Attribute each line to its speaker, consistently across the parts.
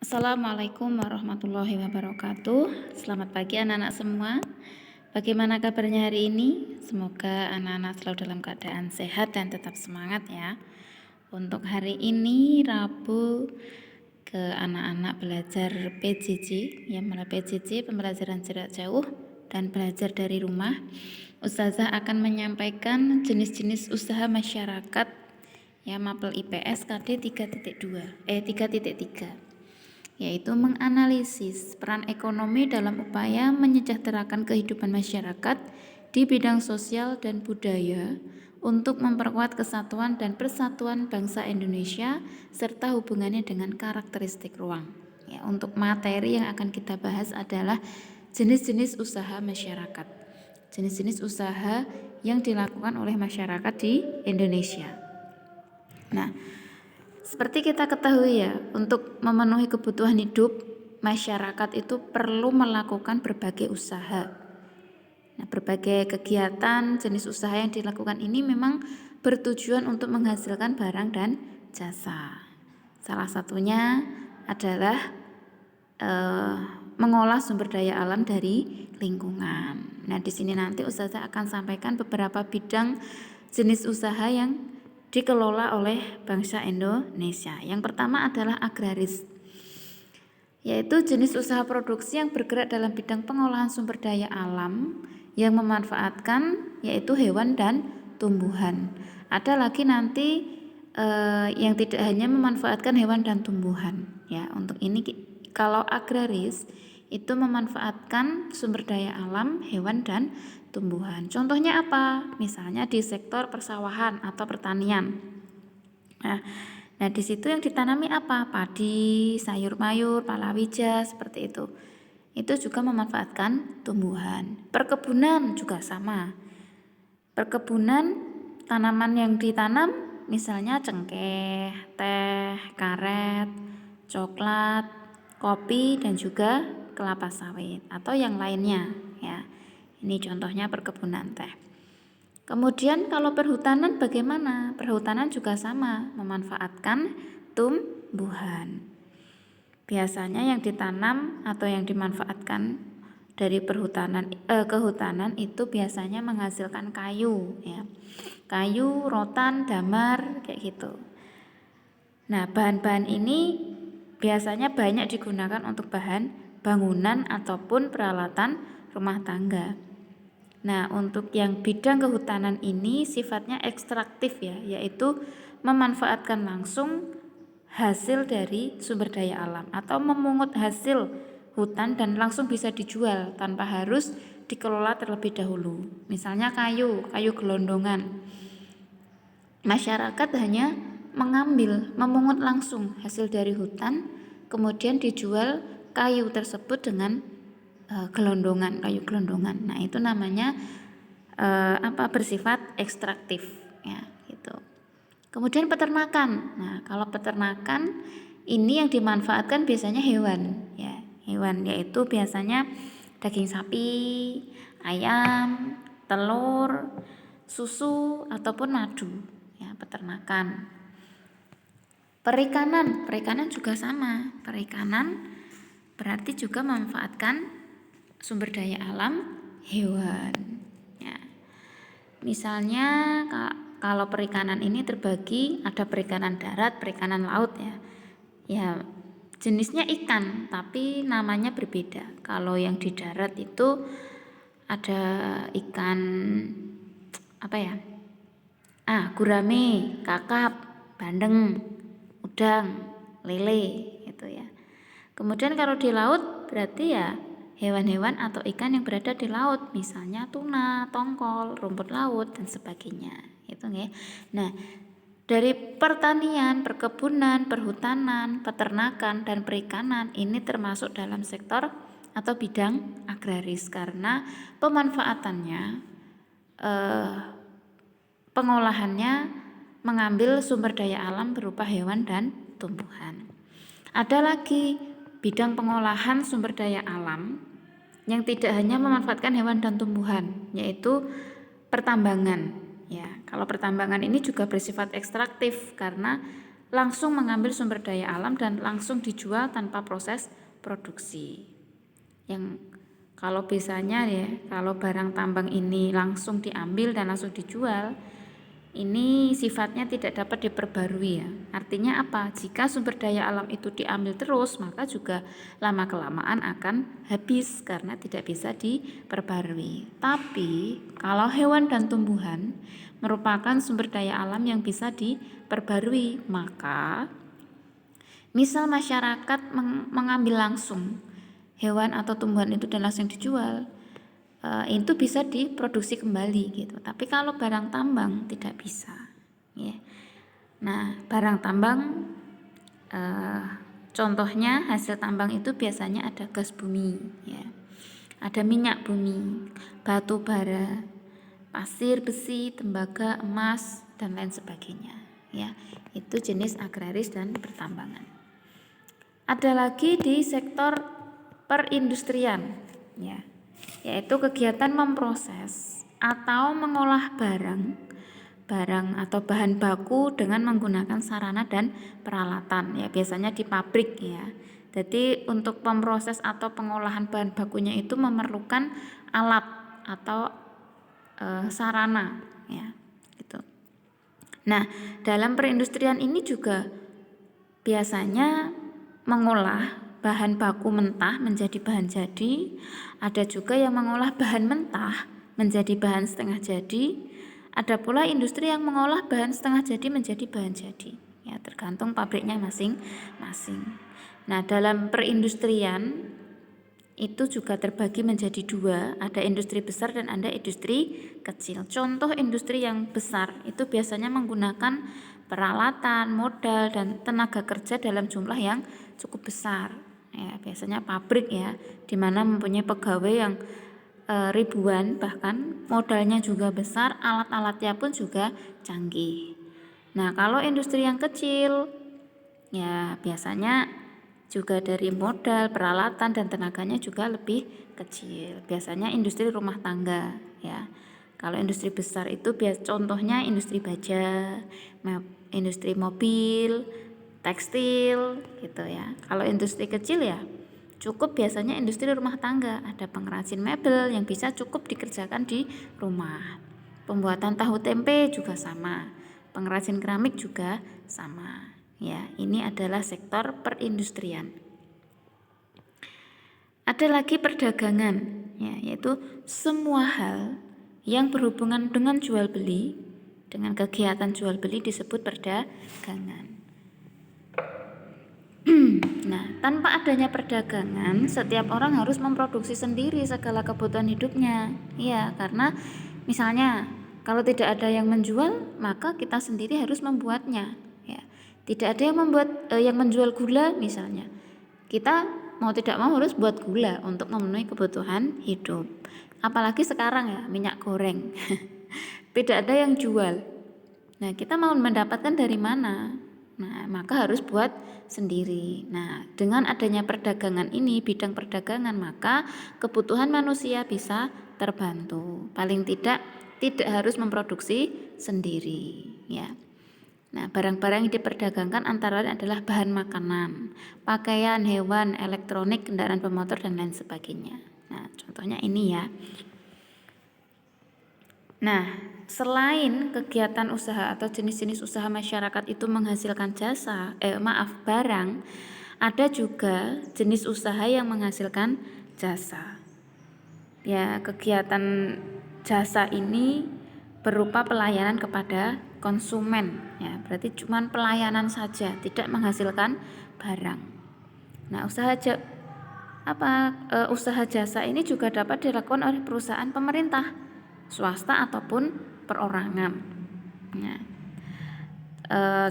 Speaker 1: Assalamualaikum warahmatullahi wabarakatuh. Selamat pagi anak-anak semua. Bagaimana kabarnya hari ini? Semoga anak-anak selalu dalam keadaan sehat dan tetap semangat ya. Untuk hari ini Rabu ke anak-anak belajar PJJ, ya mulai PJJ pembelajaran jarak jauh dan belajar dari rumah. Ustazah akan menyampaikan jenis-jenis usaha masyarakat ya Mapel IPS KD 3.3, yaitu menganalisis peran ekonomi dalam upaya menyejahterakan kehidupan masyarakat di bidang sosial dan budaya untuk memperkuat kesatuan dan persatuan bangsa Indonesia serta hubungannya dengan karakteristik ruang. Ya, untuk materi yang akan kita bahas adalah jenis-jenis usaha masyarakat. Jenis-jenis usaha yang dilakukan oleh masyarakat di Indonesia. Nah, seperti kita ketahui ya, untuk memenuhi kebutuhan hidup, masyarakat itu perlu melakukan berbagai usaha. Nah, berbagai kegiatan jenis usaha yang dilakukan ini memang bertujuan untuk menghasilkan barang dan jasa. Salah satunya adalah mengolah sumber daya alam dari lingkungan. Nah, di sini nanti Ustazah akan sampaikan beberapa bidang jenis usaha yang dikelola oleh bangsa Indonesia. Yang pertama adalah agraris, yaitu jenis usaha produksi yang bergerak dalam bidang pengolahan sumber daya alam yang memanfaatkan yaitu hewan dan tumbuhan. Ada lagi nanti yang tidak hanya memanfaatkan hewan dan tumbuhan. Ya, untuk ini kalau agraris itu memanfaatkan sumber daya alam, hewan dan tumbuhan. Contohnya apa? Misalnya di sektor persawahan atau pertanian. Nah, di situ yang ditanami apa? Padi, sayur mayur, palawija, seperti itu. Itu juga memanfaatkan tumbuhan. Perkebunan juga sama. Perkebunan tanaman yang ditanam misalnya cengkeh, teh, karet, coklat, kopi dan juga kelapa sawit atau yang lainnya ya. Ini contohnya perkebunan teh. Kemudian kalau perhutanan bagaimana? Perhutanan juga sama, memanfaatkan tumbuhan. Biasanya yang ditanam atau yang dimanfaatkan dari kehutanan itu biasanya menghasilkan kayu ya. Kayu, rotan, damar kayak gitu. Nah, bahan-bahan ini biasanya banyak digunakan untuk bahan bangunan ataupun peralatan rumah tangga. Nah, untuk yang bidang kehutanan ini sifatnya ekstraktif ya, yaitu memanfaatkan langsung hasil dari sumber daya alam atau memungut hasil hutan dan langsung bisa dijual tanpa harus dikelola terlebih dahulu. Misalnya kayu gelondongan. Masyarakat hanya memungut langsung hasil dari hutan, kemudian dijual kayu tersebut dengan kayu gelondongan. Nah, itu namanya bersifat ekstraktif ya, gitu. Kemudian peternakan. Nah, kalau peternakan ini yang dimanfaatkan biasanya hewan ya. Hewan yaitu biasanya daging sapi, ayam, telur, susu ataupun madu ya, peternakan. Perikanan juga sama. Perikanan berarti juga memanfaatkan sumber daya alam hewan ya. Misalnya kalau perikanan ini terbagi, ada perikanan darat, perikanan laut ya. Ya, jenisnya ikan tapi namanya berbeda. Kalau yang di darat itu ada ikan gurame, kakap, bandeng, udang, lele gitu ya. Kemudian kalau di laut berarti ya hewan-hewan atau ikan yang berada di laut, misalnya tuna, tongkol, rumput laut dan sebagainya. Itu ya. Nah, dari pertanian, perkebunan, perhutanan, peternakan dan perikanan ini termasuk dalam sektor atau bidang agraris karena pemanfaatannya pengolahannya mengambil sumber daya alam berupa hewan dan tumbuhan. Ada lagi bidang pengolahan sumber daya alam yang tidak hanya memanfaatkan hewan dan tumbuhan, yaitu pertambangan. Ya, kalau pertambangan ini juga bersifat ekstraktif karena langsung mengambil sumber daya alam dan langsung dijual tanpa proses produksi. Yang kalau biasanya ya, kalau barang tambang ini langsung diambil dan langsung dijual, ini sifatnya tidak dapat diperbarui ya. Artinya apa? Jika sumber daya alam itu diambil terus, maka juga lama-kelamaan akan habis karena tidak bisa diperbarui. Tapi kalau hewan dan tumbuhan merupakan sumber daya alam yang bisa diperbarui, maka misal masyarakat mengambil langsung hewan atau tumbuhan itu dan langsung dijual, itu bisa diproduksi kembali gitu. Tapi kalau barang tambang tidak bisa, ya. Nah, barang tambang, contohnya hasil tambang itu biasanya ada gas bumi, ya, ada minyak bumi, batu bara, pasir, besi, tembaga, emas dan lain sebagainya, ya. Itu jenis agraris dan pertambangan. Ada lagi di sektor perindustrian, ya, yaitu kegiatan memproses atau mengolah barang atau bahan baku dengan menggunakan sarana dan peralatan, ya, biasanya di pabrik ya. Jadi untuk memproses atau pengolahan bahan bakunya itu memerlukan alat atau sarana, ya, gitu. Nah, dalam perindustrian ini juga biasanya mengolah bahan baku mentah menjadi bahan jadi, ada juga yang mengolah bahan mentah menjadi bahan setengah jadi, ada pula industri yang mengolah bahan setengah jadi menjadi bahan jadi, ya, tergantung pabriknya masing-masing. Nah, dalam perindustrian itu juga terbagi menjadi dua, ada industri besar dan ada industri kecil. Contoh industri yang besar itu biasanya menggunakan peralatan, modal, dan tenaga kerja dalam jumlah yang cukup besar, ya, biasanya pabrik ya, dimana mempunyai pegawai yang ribuan, bahkan modalnya juga besar, alat-alatnya pun juga canggih. Nah, kalau industri yang kecil ya biasanya juga dari modal, peralatan dan tenaganya juga lebih kecil. Biasanya industri rumah tangga, ya. Kalau industri besar itu contohnya industri baja, industri mobil, tekstil gitu ya. Kalau industri kecil ya cukup biasanya industri rumah tangga, ada pengrajin mebel yang bisa cukup dikerjakan di rumah. Pembuatan tahu tempe juga sama, pengrajin keramik juga sama. Ya, ini adalah sektor perindustrian. Ada lagi perdagangan, ya, yaitu semua hal yang berhubungan dengan jual beli, dengan kegiatan jual beli disebut perdagangan. Nah, tanpa adanya perdagangan, setiap orang harus memproduksi sendiri segala kebutuhan hidupnya. Iya, karena misalnya kalau tidak ada yang menjual, maka kita sendiri harus membuatnya. Ya, tidak ada yang menjual gula misalnya. Kita mau tidak mau harus buat gula untuk memenuhi kebutuhan hidup. Apalagi sekarang ya, minyak goreng. Tidak ada yang jual. Nah, kita mau mendapatkan dari mana? Nah, maka harus buat sendiri. Nah, dengan adanya perdagangan ini, bidang perdagangan, maka kebutuhan manusia bisa terbantu. Paling tidak harus memproduksi sendiri, ya. Nah, barang-barang yang diperdagangkan antara lain adalah bahan makanan, pakaian, hewan, elektronik, kendaraan bermotor dan lain sebagainya. Nah, contohnya ini ya. Nah, selain kegiatan usaha atau jenis-jenis usaha masyarakat itu menghasilkan barang, ada juga jenis usaha yang menghasilkan jasa. Ya, kegiatan jasa ini berupa pelayanan kepada konsumen, ya, berarti cuma pelayanan saja, tidak menghasilkan barang. Nah, usaha jasa ini juga dapat dilakukan oleh perusahaan pemerintah, swasta ataupun perorangan. Nah,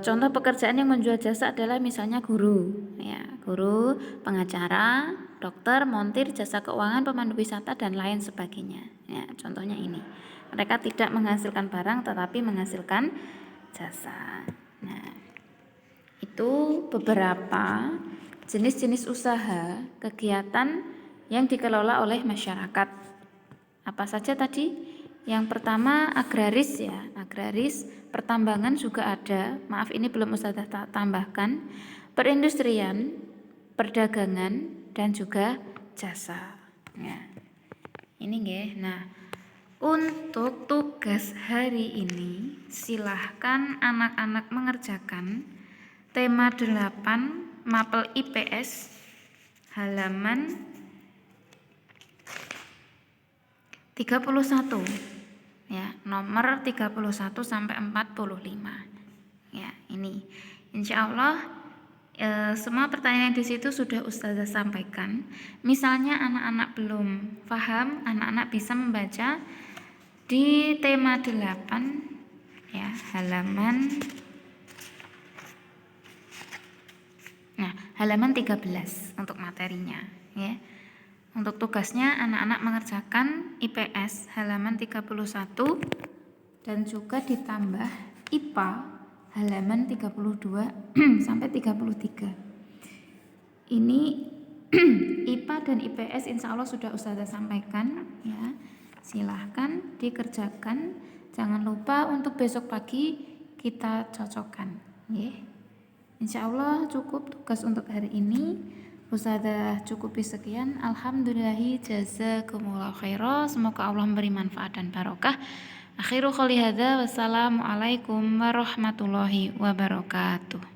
Speaker 1: contoh pekerjaan yang menjual jasa adalah misalnya guru, ya, guru, pengacara, dokter, montir, jasa keuangan, pemandu wisata dan lain sebagainya. Ya, contohnya ini. Mereka tidak menghasilkan barang tetapi menghasilkan jasa. Nah, itu beberapa jenis-jenis usaha kegiatan yang dikelola oleh masyarakat. Apa saja tadi? Yang pertama agraris ya, agraris, pertambangan juga ada. Maaf ini belum Ustazah tambahkan. Perindustrian, perdagangan dan juga jasa. Ya. Ini nggih. Nah, untuk tugas hari ini silahkan anak-anak mengerjakan tema 8 mapel IPS halaman 31 ya, nomor 31 sampai 45. Ya, ini insya Allah semua pertanyaan di situ sudah Ustazah sampaikan. Misalnya anak-anak belum paham, anak-anak bisa membaca di tema 8 ya, halaman 13 untuk materinya ya. Untuk tugasnya anak-anak mengerjakan IPS halaman 31 dan juga ditambah IPA halaman 32 sampai 33. Ini IPA dan IPS insya Allah sudah Ustazah sampaikan ya. Silahkan dikerjakan. Jangan lupa untuk besok pagi kita cocokkan ya. Insya Allah cukup tugas untuk hari ini. Ustazah cukupi sekian. Alhamdulillahi jazakumullah khairan. Semoga Allah memberi manfaat dan barokah. Akhiru qouli hadza wassalamualaikum warahmatullahi wabarakatuh.